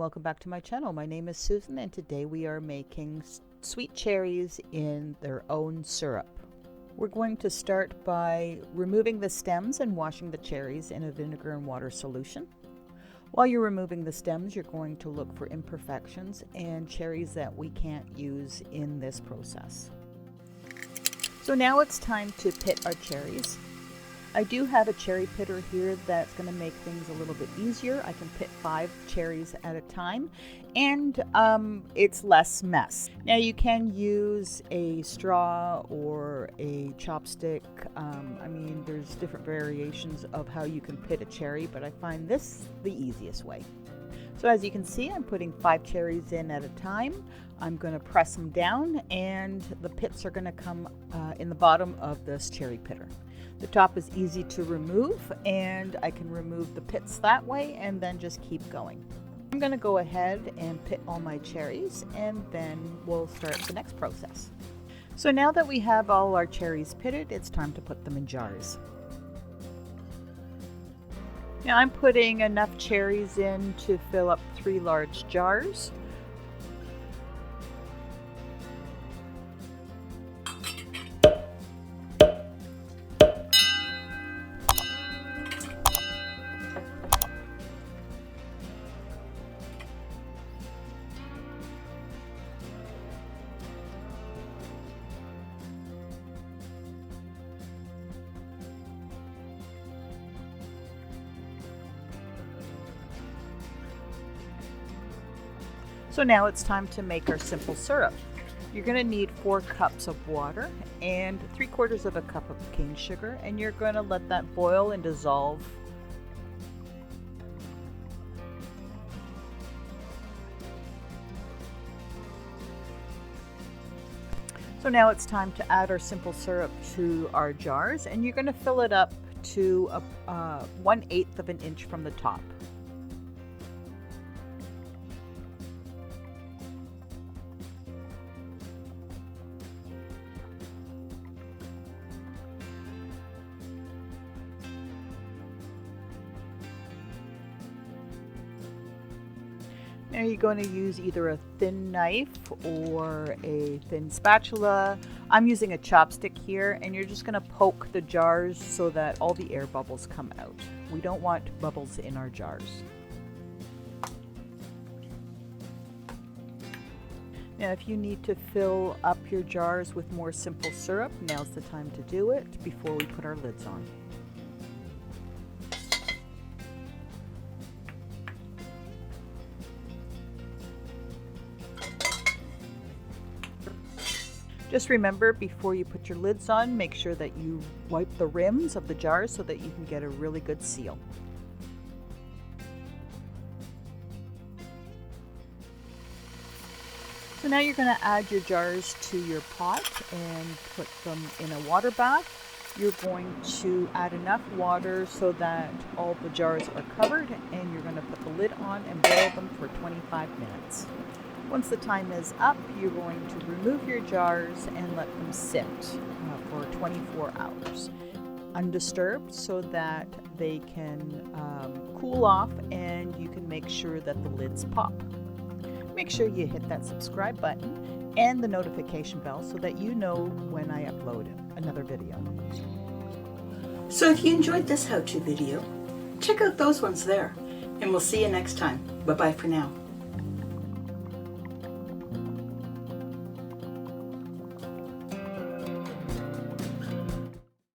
welcome back to my channel. My name is Susan and today we are making sweet cherries in their own syrup. We're going to start by removing the stems and washing the cherries in a vinegar and water solution. While you're removing the stems, you're going to look for imperfections and cherries that we can't use in this process. So now it's time to pit our cherries. I do have a cherry pitter here that's going to make things a little bit easier. I can pit 5 cherries at a time and it's less mess. Now you can use a straw or a chopstick. I mean, there's different variations of how you can pit a cherry, but I find this the easiest way. So as you can see, I'm putting 5 cherries in at a time. I'm going to press them down and the pits are going to come in the bottom of this cherry pitter. The top is easy to remove and I can remove the pits that way and then just keep going. I'm going to go ahead and pit all my cherries and then we'll start the next process. So now that we have all our cherries pitted, it's time to put them in jars. Now I'm putting enough cherries in to fill up 3 large jars. So now it's time to make our simple syrup. You're going to need 4 cups of water and 3/4 of a cup of cane sugar, and you're going to let that boil and dissolve. So now it's time to add our simple syrup to our jars, and you're going to fill it up to 1/8 of an inch from the top. Now you're going to use either a thin knife or a thin spatula. I'm using a chopstick here, and you're just going to poke the jars so that all the air bubbles come out. We don't want bubbles in our jars. Now if you need to fill up your jars with more simple syrup, now's the time to do it before we put our lids on. Just remember, before you put your lids on, make sure that you wipe the rims of the jars so that you can get a really good seal. So now you're going to add your jars to your pot and put them in a water bath. You're going to add enough water so that all the jars are covered, and you're going to put the lid on and boil them for 25 minutes. Once the time is up, you're going to remove your jars and let them sit for 24 hours undisturbed so that they can cool off and you can make sure that the lids pop. Make sure you hit that subscribe button and the notification bell so that you know when I upload another video. So if you enjoyed this how-to video, check out those ones there, and we'll see you next time. Bye-bye for now.